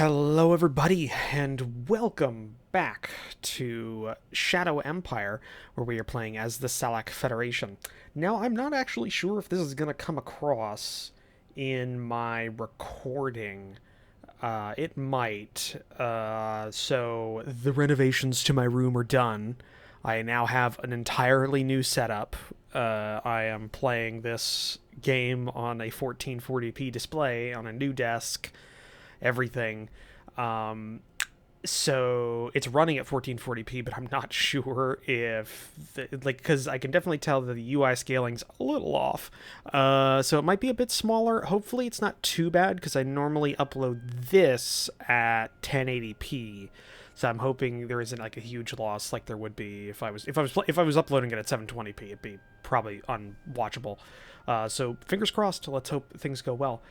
Hello, everybody, and welcome back to Shadow Empire, where we are playing as the Salic Federation. Now, I'm not actually sure if this is going to come across in my recording. It might. So, the renovations to my room are done. I now have an entirely new setup. I am playing this game on a 1440p display on a new desk, everything. So it's running at 1440p, but I'm not sure if because I can definitely tell that the UI scaling's a little off. So it might be a bit smaller. Hopefully it's not too bad, because I normally upload this at 1080p. So I'm hoping there isn't like a huge loss like there would be if I was uploading it at 720p. It'd be probably unwatchable. So fingers crossed. Let's hope things go well.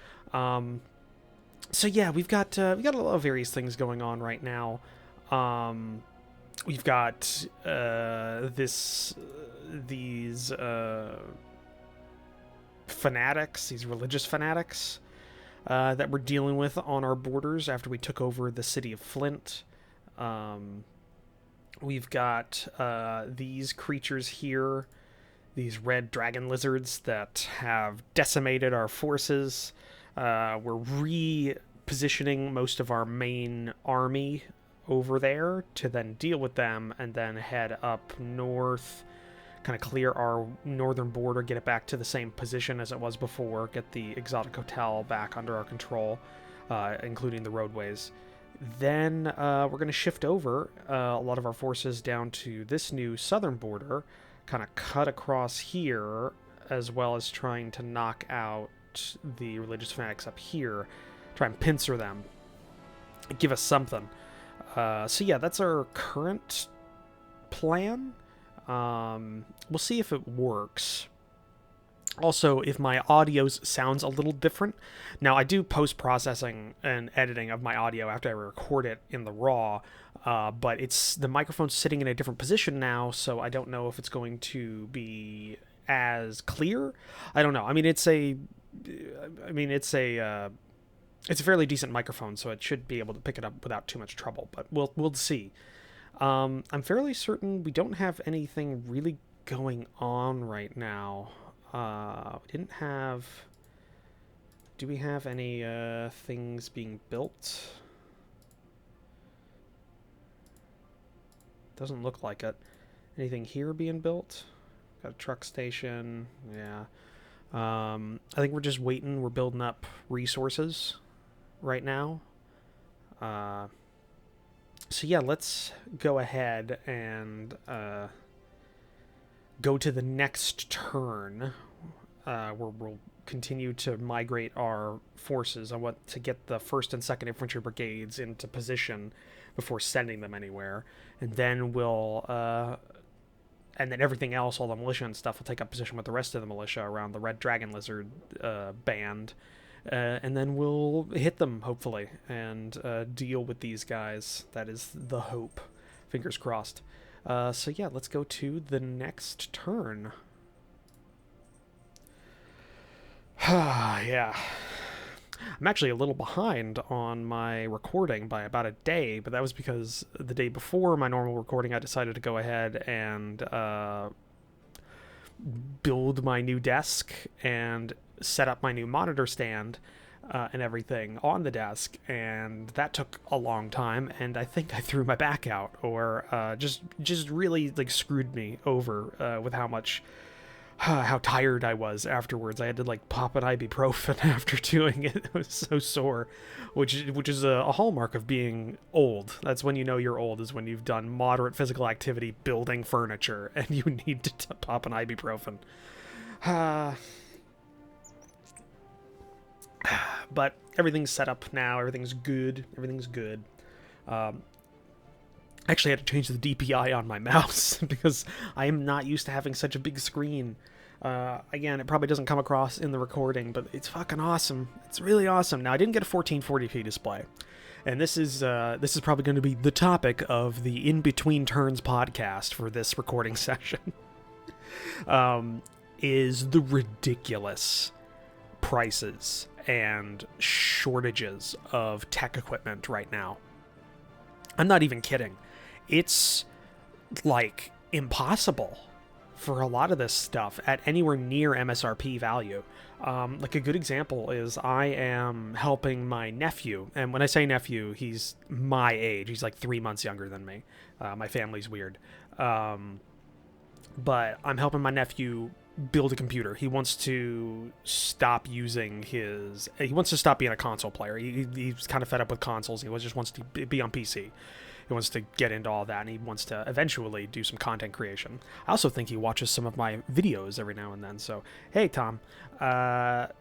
So yeah, we've got a lot of various things going on right now. We've got these fanatics, these religious fanatics that we're dealing with on our borders after we took over the city of Flint. We've got these creatures here, these red dragon lizards that have decimated our forces. We're repositioning most of our main army over there to then deal with them and then head up north, kind of clear our northern border, get it back to the same position as it was before, get the exotic hotel back under our control, including the roadways. Then we're going to shift over a lot of our forces down to this new southern border, kind of cut across here, as well as trying to knock out the religious fanatics up here, try and pincer them, give us something. So yeah, that's our current plan. We'll see if it works. Also, if my audio sounds a little different, now I do post-processing and editing of my audio after I record it in the raw, but the microphone's sitting in a different position now, so I don't know if it's going to be as clear. I don't know. I mean, it's a fairly decent microphone, so it should be able to pick it up without too much trouble, but we'll see. I'm fairly certain we don't have anything really going on right now. Do we have any things being built? Doesn't look like it. Anything here being built? Got a truck station. Yeah. I think we're just waiting. We're building up resources right now. So yeah, let's go ahead and go to the next turn, where we'll continue to migrate our forces. I want to get the 1st and 2nd Infantry Brigades into position before sending them anywhere, and then and then everything else, all the militia and stuff, will take up position with the rest of the militia around the Red Dragon Lizard band. And then we'll hit them, hopefully, and deal with these guys. That is the hope. Fingers crossed. So yeah, let's go to the next turn. Yeah. I'm actually a little behind on my recording by about a day, but that was because the day before my normal recording, I decided to go ahead and build my new desk and set up my new monitor stand and everything on the desk, and that took a long time, and I think I threw my back out, or just really screwed me over with how tired I was afterwards. I had to pop an ibuprofen after doing it. It was so sore, which is a hallmark of being old. That's when you know you're old, is when you've done moderate physical activity building furniture and you need to pop an ibuprofen. But everything's set up now. Everything's good. Actually, I had to change the DPI on my mouse because I am not used to having such a big screen. Again, it probably doesn't come across in the recording, but it's fucking awesome. It's really awesome. Now, I didn't get a 1440p display, and this is probably going to be the topic of the In Between Turns podcast for this recording session. Is the ridiculous prices and shortages of tech equipment right now. I'm not even kidding. It's like impossible for a lot of this stuff at anywhere near MSRP value. Like a good example is I am helping my nephew, and when I say nephew, he's my age. He's like 3 months younger than me. My family's weird. But I'm helping my nephew build a computer. He wants to stop using his... He wants to stop being a console player. He's kind of fed up with consoles. He just wants to be on PC. He wants to get into all that, and he wants to eventually do some content creation. I also think he watches some of my videos every now and then. So, hey, Tom. That's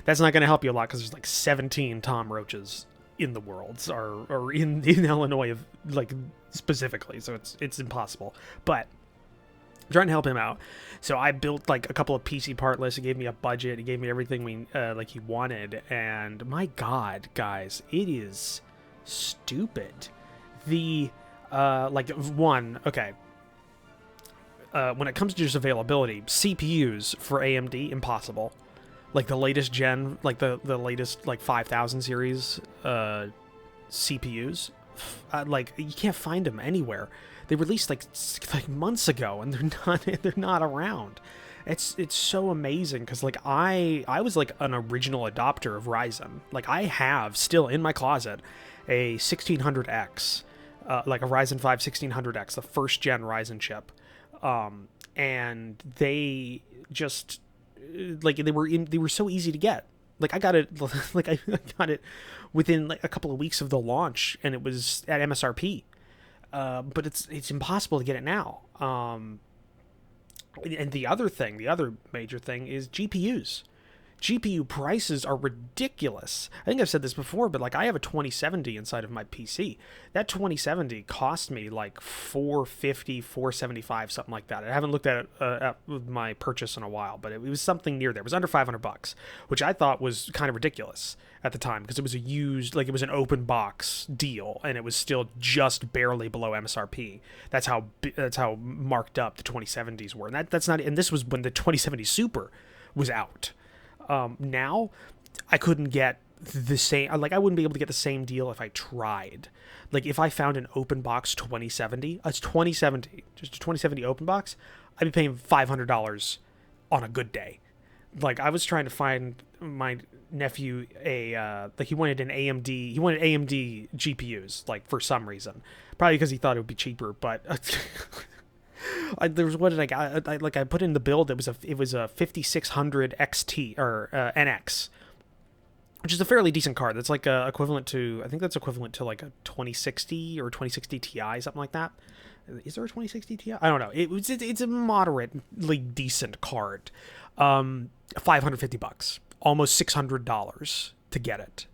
not going to help you a lot because there's like 17 Tom Roaches in the world, or in Illinois, like specifically. So it's impossible. But I'm trying to help him out. So I built like a couple of PC part lists. He gave me a budget. He gave me everything he wanted. And my God, guys, it is stupid. When it comes to just availability, CPUs for AMD, impossible. Like the latest gen, like the latest like 5000 series CPUs, like you can't find them anywhere. They released like months ago, and they're not around. It's so amazing because like I was like an original adopter of Ryzen. Like I have still in my closet a 1600X, like a Ryzen 5 1600X, the first gen Ryzen chip, and they just like they were so easy to get. Like I got it, like I got it within like a couple of weeks of the launch, and it was at MSRP. But it's impossible to get it now. And the other major thing is GPUs. GPU prices are ridiculous. I think I've said this before, but like I have a 2070 inside of my PC. That 2070 cost me like $450, $475, something like that. I haven't looked at it at my purchase in a while, but it was something near there. It was under $500, which I thought was kind of ridiculous at the time because it was it was an open box deal, and it was still just barely below MSRP. That's how marked up the 2070s were, and that's not. And this was when the 2070 Super was out. Now I couldn't get the same, like I wouldn't be able to get the same deal if I tried. Like if I found an open box 2070, just a 2070 open box, I'd be paying $500 on a good day. Like I was trying to find my nephew he wanted AMD GPUs, like for some reason, probably because he thought it would be cheaper, but I put in the build. It was a 5600 XT or NX, which is a fairly decent card. That's like equivalent to like a 2060 or 2060 Ti, something like that. Is there a 2060 Ti? I don't know. It's a moderately decent card. $550, almost $600 to get it,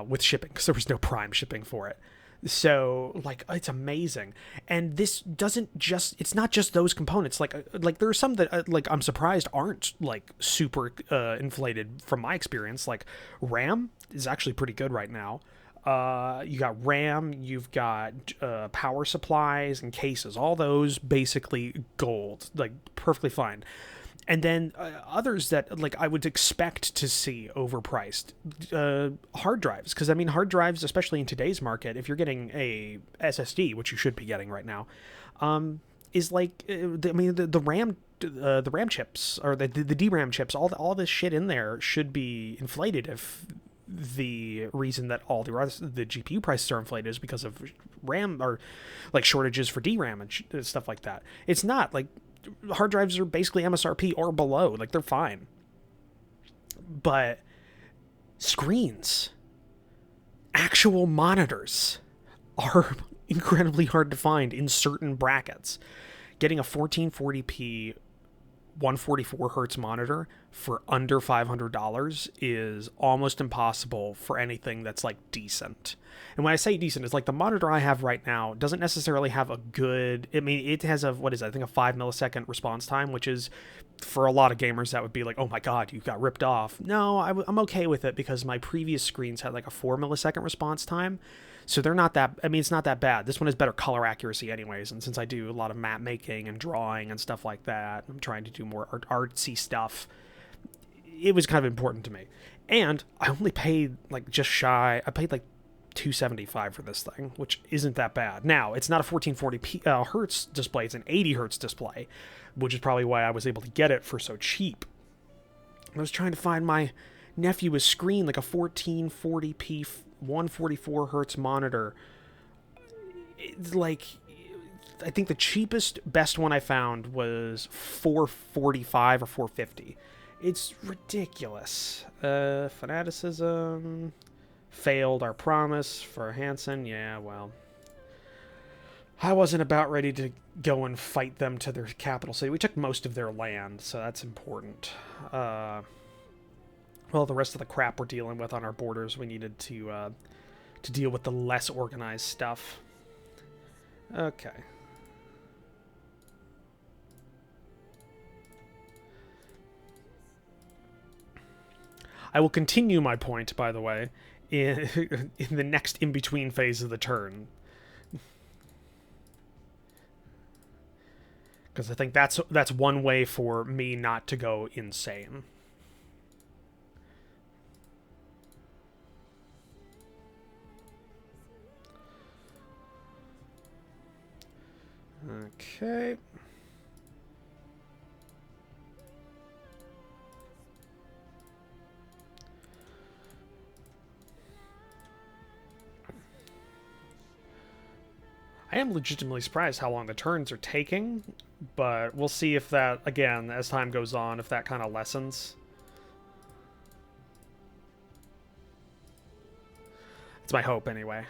with shipping, because there was no Prime shipping for it. So like it's amazing. And this it's not just those components. Like there are some that like I'm surprised aren't like super inflated from my experience. Like RAM is actually pretty good right now. You got RAM, you've got power supplies and cases, all those basically gold, like perfectly fine. And then others that like I would expect to see overpriced, hard drives. Because I mean, hard drives, especially in today's market, if you're getting a SSD, which you should be getting right now, is like the RAM chips or the DRAM chips, all this shit in there should be inflated. If the reason that all the GPU prices are inflated is because of RAM or like shortages for DRAM and stuff like that. It's not like. Hard drives are basically MSRP or below. Like, they're fine. But screens, actual monitors, are incredibly hard to find in certain brackets. Getting a 1440p 144 hertz monitor for under $500 is almost impossible for anything that's like decent. And when I say decent, it's like the monitor I have right now doesn't necessarily have a good, I mean, it has I think a 5 millisecond response time, which is for a lot of gamers that would be like, oh my God, you got ripped off. No, I'm okay with it because my previous screens had like a 4 millisecond response time. So they're not that, I mean, it's not that bad. This one has better color accuracy anyways, and since I do a lot of map making and drawing and stuff like that, I'm trying to do more artsy stuff, it was kind of important to me. And I only paid like just shy. I paid like $275 for this thing, which isn't that bad. Now, it's not a 1440 hertz display, it's an 80 hertz display, which is probably why I was able to get it for so cheap. I was trying to find my nephew's screen, like a 1440p 144 hertz monitor. It's like, I think the cheapest, best one I found was $445 or $450. It's ridiculous. Fanaticism failed our promise for Hansen. Yeah, well, I wasn't about ready to go and fight them to their capital city. We took most of their land, so that's important. Well, the rest of the crap we're dealing with on our borders, we needed to deal with the less organized stuff. Okay. I will continue my point, by the way, in the next in-between phase of the turn. Because I think that's one way for me not to go insane. Okay. I am legitimately surprised how long the turns are taking, but we'll see if that, again, as time goes on, if that kind of lessens. It's my hope, anyway.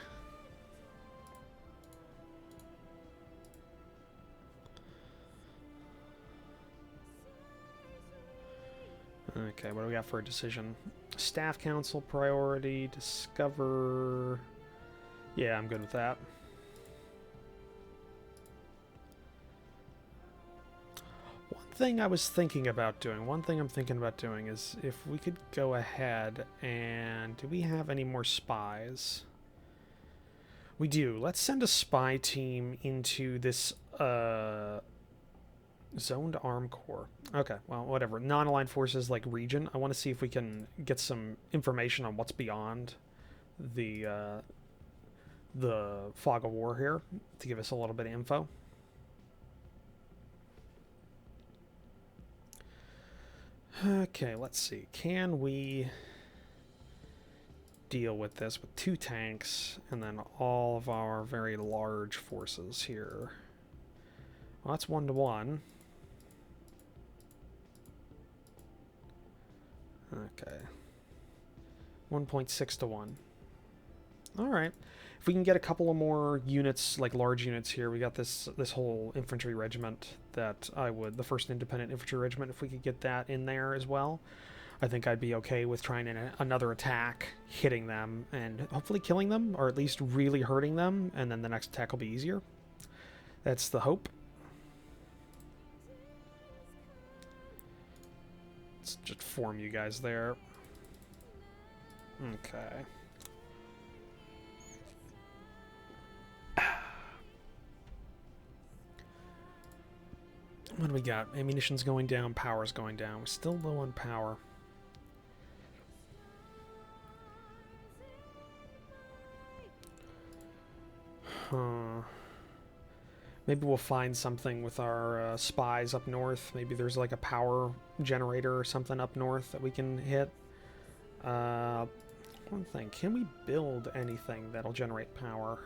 Okay, what do we got for a decision? Staff Council priority, discover... Yeah, I'm good with that. One thing I'm thinking about doing is if we could go ahead and... Do we have any more spies? We do. Let's send a spy team into this, zoned arm corps. Okay, well, whatever. Non-aligned forces, like, region. I want to see if we can get some information on what's beyond the fog of war here to give us a little bit of info. Okay, let's see. Can we deal with this with 2 tanks and then all of our very large forces here? Well, that's 1-to-1. Okay. 1.6-to-1. Alright. If we can get a couple of more units, like large units here, we got this whole infantry regiment that I would... The 1st Independent Infantry Regiment, if we could get that in there as well, I think I'd be okay with trying another attack, hitting them, and hopefully killing them, or at least really hurting them, and then the next attack will be easier. That's the hope. Let's just form you guys there. Okay. What do we got? Ammunition's going down, power's going down. We're still low on power. Huh. Maybe we'll find something with our spies up north. Maybe there's like a power generator or something up north that we can hit. One thing, can we build anything that'll generate power?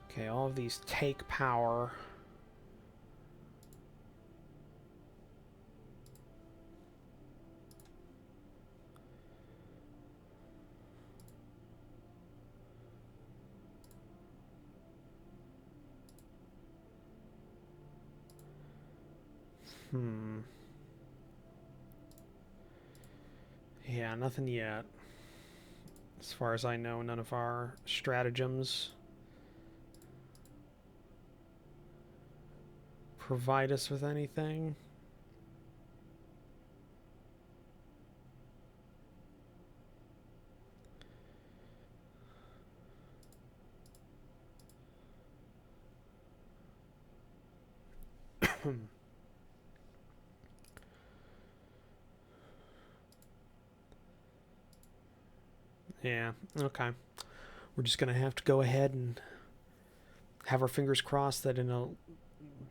Okay, all of these take power. Yeah, nothing yet. As far as I know, none of our stratagems provide us with anything. Yeah, okay. We're just going to have to go ahead and have our fingers crossed that in a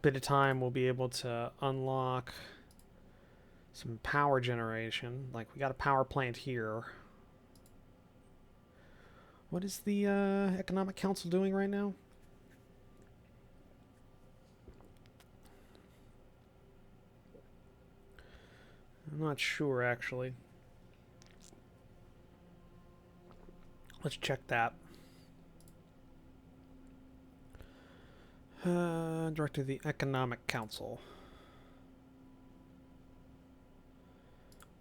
bit of time we'll be able to unlock some power generation. Like, we got a power plant here. What is the Economic Council doing right now? I'm not sure, actually. Let's check that. Director of the Economic Council.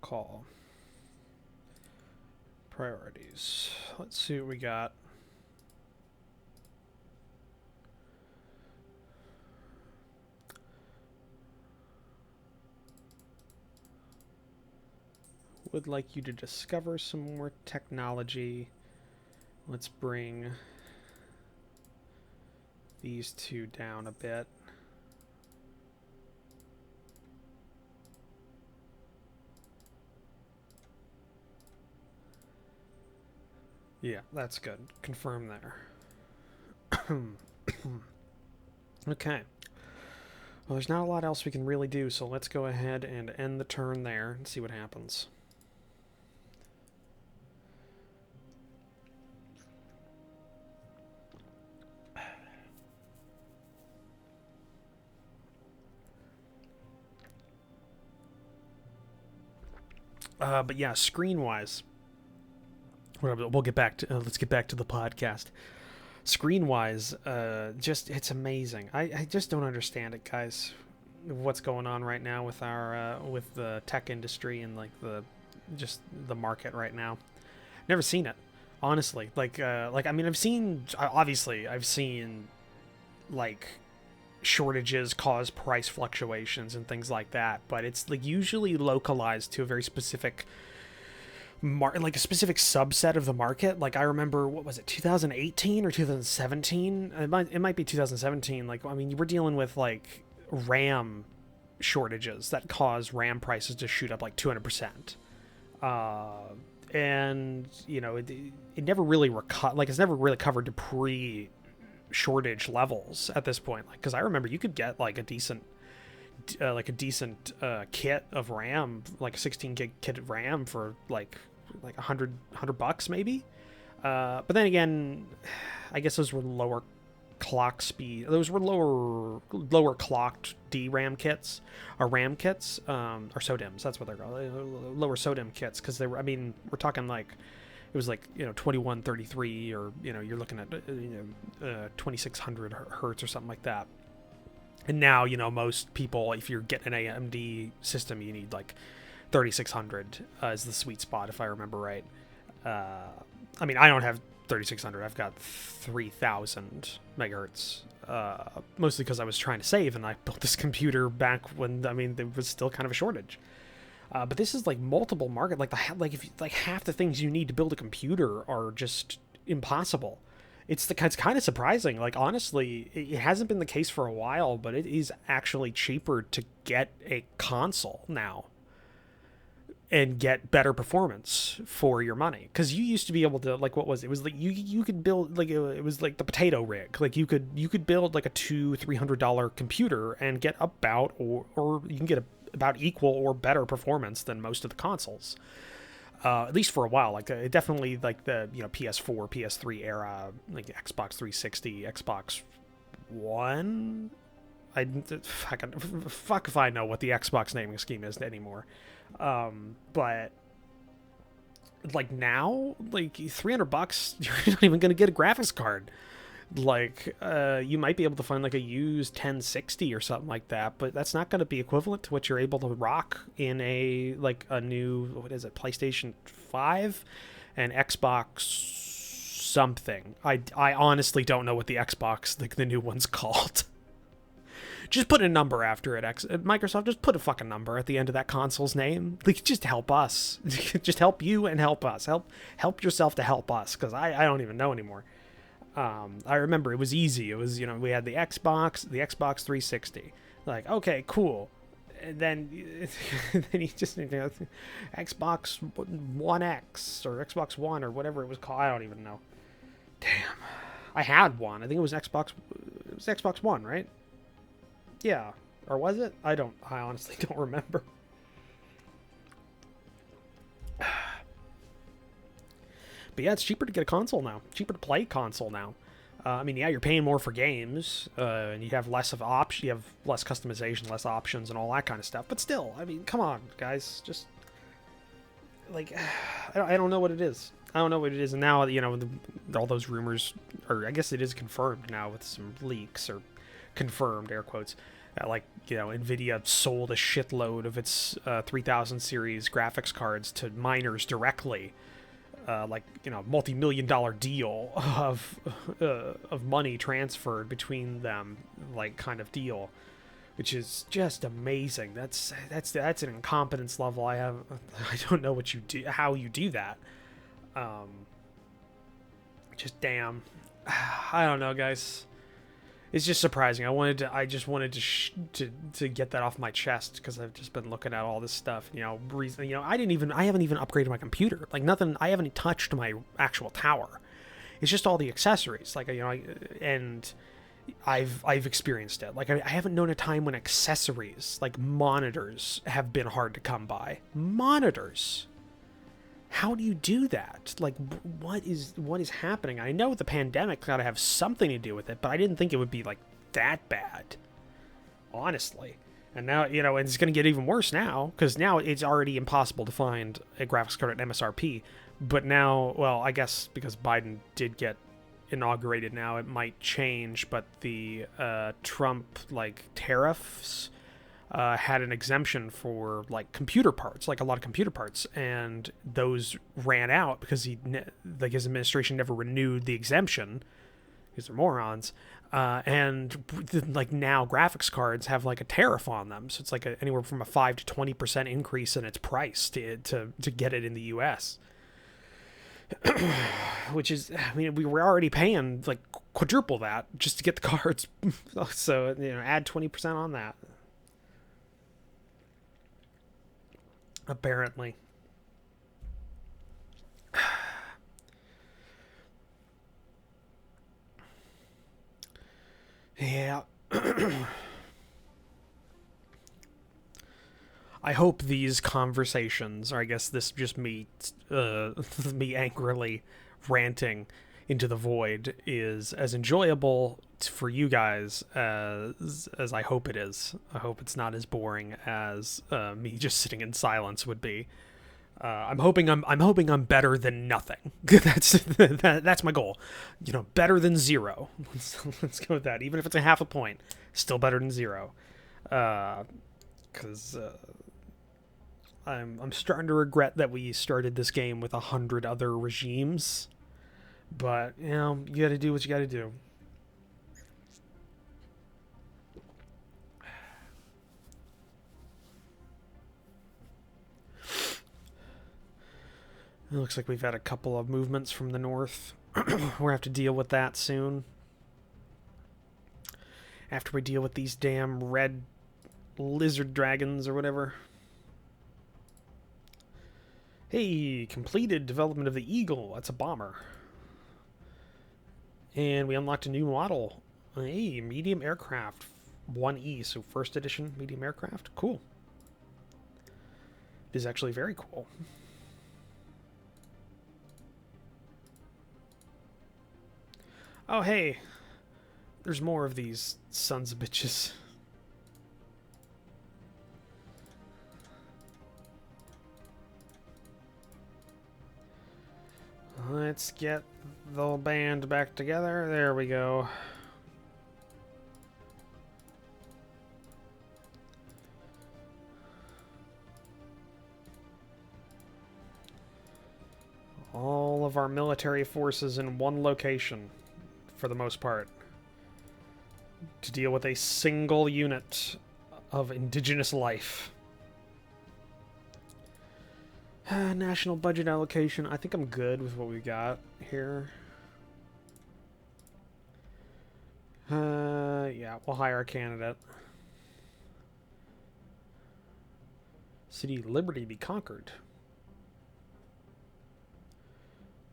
Call. Priorities. Let's see what we got. Would like you to discover some more technology. Let's bring these two down a bit. Yeah, that's good. Confirm there. Okay. Well, there's not a lot else we can really do, so let's go ahead and end the turn there and see what happens. But yeah, screen-wise, we'll get back to let's get back to the podcast. Screen-wise, just it's amazing. I just don't understand it, guys. What's going on right now with our with the tech industry and like the market right now? Never seen it, honestly. Like I mean, I've seen like shortages cause price fluctuations and things like that, but it's like usually localized to a very specific like a specific subset of the market. Like I remember, what was it, 2018 or 2017? It might be 2017. Like, I mean, we're dealing with like RAM shortages that cause RAM prices to shoot up like 200%. And you know, it never really it's never really covered to shortage levels at this point, like because I remember you could get like a decent kit of RAM, like a 16 gig kit of RAM for like $100 maybe, but then again, I guess those were lower clock speed, those were lower clocked DRAM kits or RAM kits, or SODIMMs, that's what they're called, lower SODIMM kits, because they were, I mean, we're talking like it was like, you know, 2133, or, you know, you're looking at 2600 hertz or something like that. And now, you know, most people, if you're getting an AMD system, you need like 3600 is the sweet spot, if I remember right. I mean, I don't have 3600. I've got 3000 megahertz. Mostly because I was trying to save, and I built this computer back when, I mean, there was still kind of a shortage. But this is like multiple market, like half the things you need to build a computer are just impossible. It's kind of surprising. Like, honestly, it hasn't been the case for a while, but it is actually cheaper to get a console now and get better performance for your money. Because you used to be able to, like, what was it? It was like you could build, like, it was like the potato rig. Like, you could build like a $200-300 computer and get about, or you can get about equal or better performance than most of the consoles, at least for a while. Like, definitely like the, you know, PS4, PS3 era, like Xbox 360, Xbox One. Fuck if I know what the Xbox naming scheme is anymore. But like now, like $300, you're not even gonna get a graphics card. Like, you might be able to find like a used 1060 or something like that, but that's not going to be equivalent to what you're able to rock in a new, what is it, PlayStation 5 and Xbox something. I honestly don't know what the Xbox, like the new one's called. Just put a number after it. Microsoft, just put a fucking number at the end of that console's name. Like, just help us. Just help you and help us. Help yourself to help us, because I don't even know anymore. I remember it was easy. It was, you know, we had the Xbox 360. Like, okay, cool. And then, then you just Xbox One X or Xbox One or whatever it was called. I don't even know. Damn, I had one. I think it was Xbox. It was Xbox One, right? Yeah, or was it? I don't. I honestly don't remember. But yeah, it's cheaper to get a console now. Cheaper to play console now. I mean, yeah, you're paying more for games, and you have less of options. You have less customization, less options, and all that kind of stuff. But still, I mean, come on, guys, just like I don't know what it is. I don't know what it is. And now, you know, all those rumors, or I guess it is confirmed now with some leaks or confirmed air quotes. Like, you know, Nvidia sold a shitload of its 3000 series graphics cards to miners directly. Like, you know, multi-million-dollar deal of money transferred between them, like, kind of deal, which is just amazing. That's an incompetence level. I don't know what you do, how you do that. Just damn. I don't know, guys. It's just surprising. I just wanted to get that off my chest because I've just been looking at all this stuff. You know, I haven't even upgraded my computer. Like nothing. I haven't touched my actual tower. It's just all the accessories. Like, you know, and I've experienced it. Like I haven't known a time when accessories like monitors have been hard to come by. Monitors. How do you do that? Like, what is happening? I know the pandemic's got to have something to do with it, but I didn't think it would be, like, that bad. Honestly. And now, you know, and it's going to get even worse now, because now it's already impossible to find a graphics card at MSRP. But now, well, I guess because Biden did get inaugurated now, it might change, but the Trump, like, tariffs had an exemption for like computer parts, like a lot of computer parts, and those ran out because his administration never renewed the exemption because they're morons. And like now graphics cards have like a tariff on them, so it's like anywhere from a 5 to 20% increase in its price to get it in the U.S. Which is, I mean, we were already paying like quadruple that just to get the cards. So, you know, add 20% on that. Apparently. Yeah. I hope these conversations, or I guess this just me angrily ranting into the void, is as enjoyable for you guys as I hope it is. I hope it's not as boring as me just sitting in silence would be. I'm hoping I'm better than nothing. That's my goal. You know, better than zero. Let's go with that. Even if it's a half a point, still better than zero. Because I'm starting to regret that we started this game with 100 other regimes. But you know, you got to do what you got to do. It looks like we've had a couple of movements from the north. We'll have to deal with that soon. After we deal with these damn red lizard dragons or whatever. Hey, completed development of the Eagle. That's a bomber. And we unlocked a new model. Hey, medium aircraft. 1E, so first edition medium aircraft. Cool. It is actually very cool. Oh, hey. There's more of these sons of bitches. Let's get the band back together. There we go. All of our military forces in one location, for the most part, to deal with a single unit of indigenous life. National budget allocation. I think I'm good with what we got here. Yeah, we'll hire a candidate. City Liberty be conquered.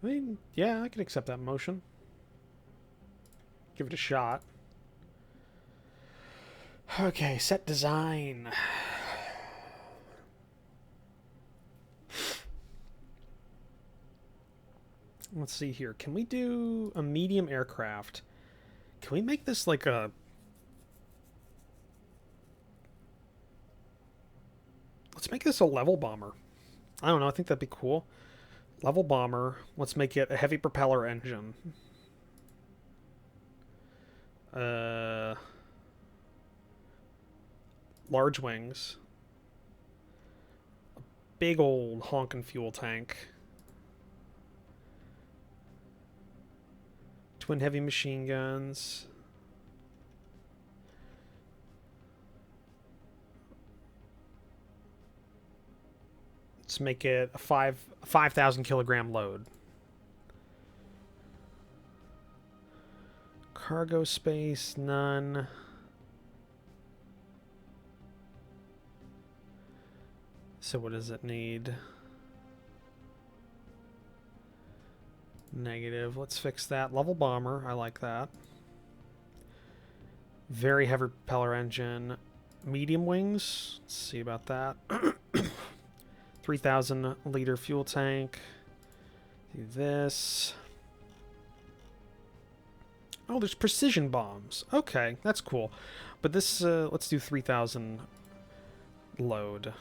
I mean, yeah, I can accept that motion. Give it a shot. Okay, set design. Let's see here. Can we do a medium aircraft? Can we make this like a... Let's make this a level bomber. I don't know. I think that'd be cool. Level bomber. Let's make it a heavy propeller engine. Large wings. A big old honkin' fuel tank. Twin heavy machine guns. Let's make it a 5,000 kilogram load. Cargo space, none. So what does it need? Negative. Let's fix that. Level bomber. I like that. Very heavy propeller engine. Medium wings. Let's see about that. 3,000 liter fuel tank. Do this. Oh, there's precision bombs. Okay, that's cool. But this, let's do 3,000 load.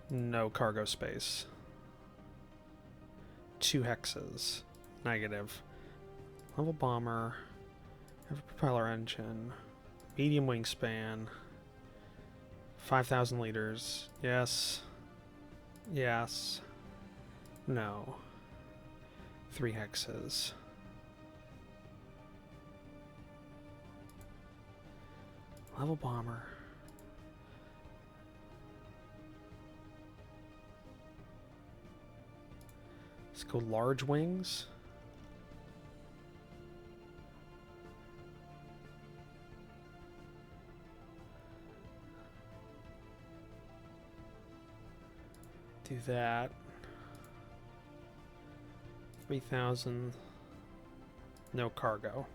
No cargo space. 2 hexes. Negative. Level bomber. Heavy propeller engine. Medium wingspan. 5,000 liters. Yes. Yes. No. 3 hexes. Level bomber. Let's go large wings. Do that. 3,000. No cargo.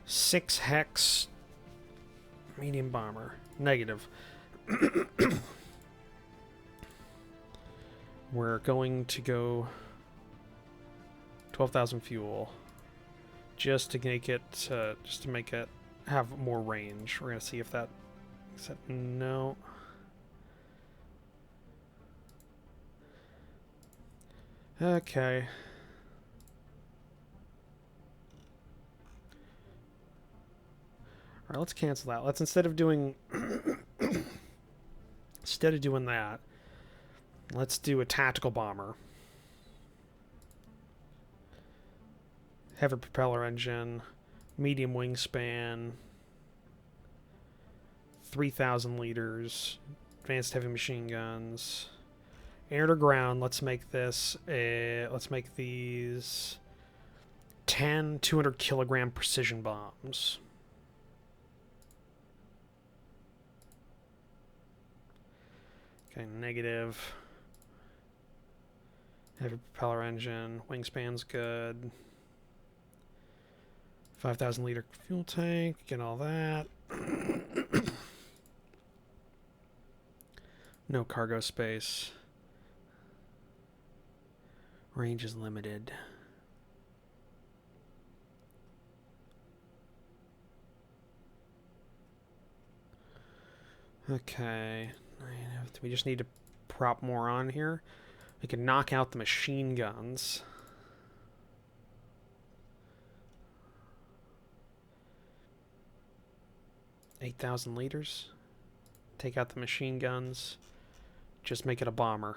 6 hex. Medium bomber. Negative. We're going to go 12,000 fuel, just to make it have more range. We're gonna see if that. No. Okay. All right, let's cancel that. Let's instead of doing that, let's do a tactical bomber. Heavy propeller engine, medium wingspan, 3,000 liters, advanced heavy machine guns, air to ground. Let's make this. Let's make these 10 200 kilogram precision bombs. Okay, negative. Heavy propeller engine. Wingspan's good. 5,000 liter fuel tank. Get all that. No cargo space. Range is limited. Okay. We just need to prop more on here. We can knock out the machine guns. $8,000 liters. Take out the machine guns. Just make it a bomber.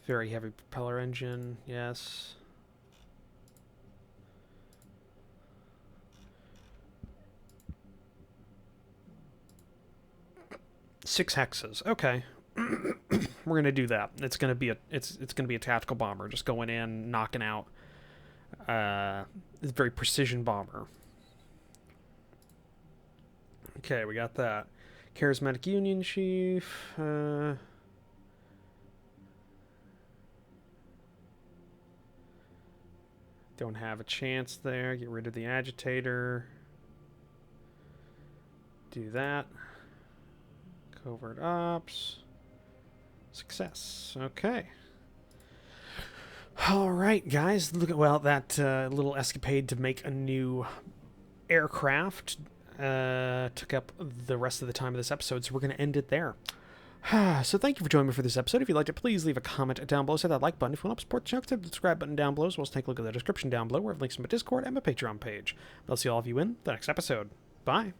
Very heavy propeller engine, yes. Six hexes. Okay. We're gonna do that. It's gonna be a tactical bomber, just going in, knocking out It's a very precision bomber. Okay, we got that. Charismatic Union Chief. Don't have a chance there. Get rid of the agitator. Do that. Covert ops. Success. Okay. All right, guys. Look at that little escapade to make a new aircraft took up the rest of the time of this episode, so we're going to end it there. So thank you for joining me for this episode. If you liked it, please leave a comment down below. Hit that like button. If you want to support the channel, hit the subscribe button down below, as well as take a look at the description down below, where I have links to my Discord and my Patreon page. I'll see all of you in the next episode. Bye.